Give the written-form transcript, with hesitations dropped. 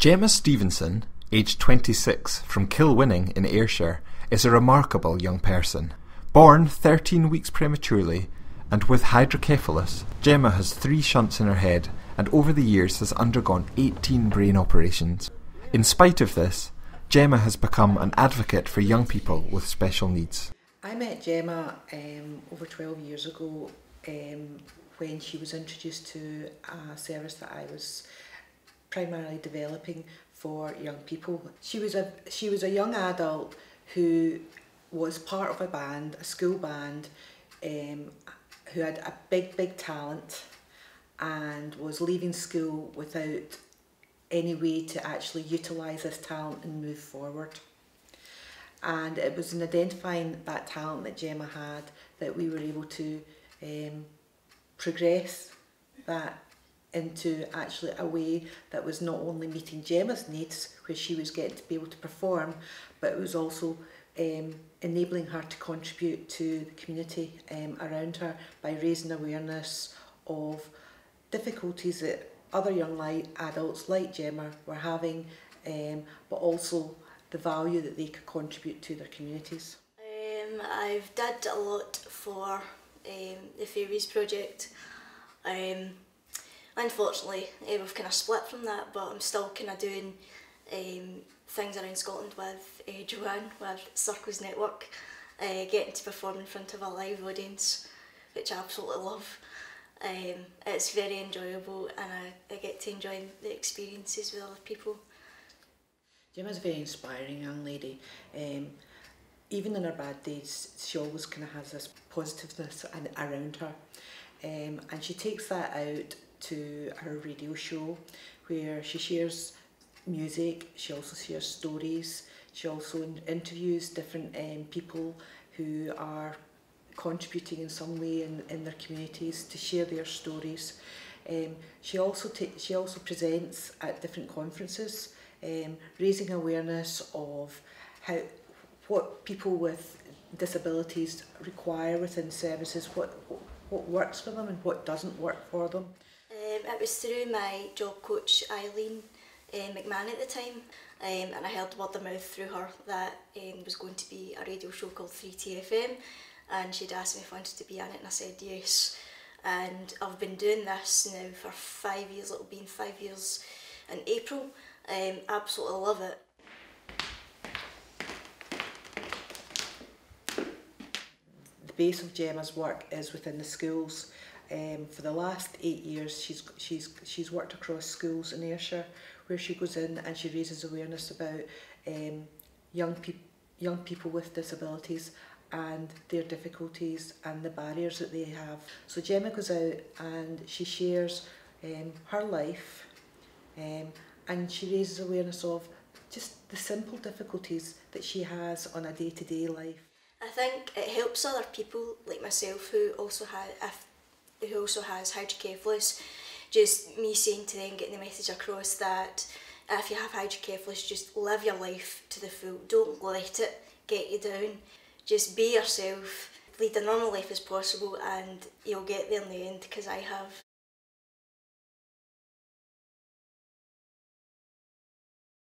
Gemma Stevenson, aged 26, from Kilwinning in Ayrshire, is a remarkable young person. Born 13 weeks prematurely and with hydrocephalus, Gemma has 3 shunts in her head and over the years has undergone 18 brain operations. In spite of this, Gemma has become an advocate for young people with special needs. I met Gemma over 12 years ago when she was introduced to a service that I was primarily developing for young people. She was a young adult who was part of a band, a school band, who had a big talent and was leaving school without any way to actually utilise this talent and move forward. And it was in identifying that talent that Gemma had that we were able to progress that into actually a way that was not only meeting Gemma's needs, where she was getting to be able to perform, but it was also enabling her to contribute to the community around her by raising awareness of difficulties that other young adults like Gemma were having, but also the value that they could contribute to their communities. I've did a lot for the Fairies project. Unfortunately, we've kind of split from that, but I'm still kind of doing things around Scotland with Joanne, with Circles Network, getting to perform in front of a live audience, which I absolutely love. It's very enjoyable and I get to enjoy the experiences with other people. Gemma's a very inspiring young lady. Even in her bad days, she always kind of has this positiveness around her. And she takes that out to her radio show where she shares music, she also shares stories, she also interviews different people who are contributing in some way in their communities to share their stories. She also presents at different conferences, raising awareness of what people with disabilities require within services, what works for them and what doesn't work for them. It was through my job coach Eileen McMahon at the time, and I heard word of mouth through her that was going to be a radio show called 3TFM, and she'd asked me if I wanted to be in it and I said yes. And I've been doing this now for 5 years, it'll be in 5 years in April. Absolutely love it. The base of Gemma's work is within the schools. For the last 8 years, she's worked across schools in Ayrshire, where she goes in and she raises awareness about young people with disabilities and their difficulties and the barriers that they have. So Gemma goes out and she shares her life, and she raises awareness of just the simple difficulties that she has on a day-to-day life. I think it helps other people like myself who also has hydrocephalus. Just me saying to them, getting the message across that if you have hydrocephalus, just live your life to the full. Don't let it get you down. Just be yourself, lead a normal life as possible, and you'll get there in the end, because I have.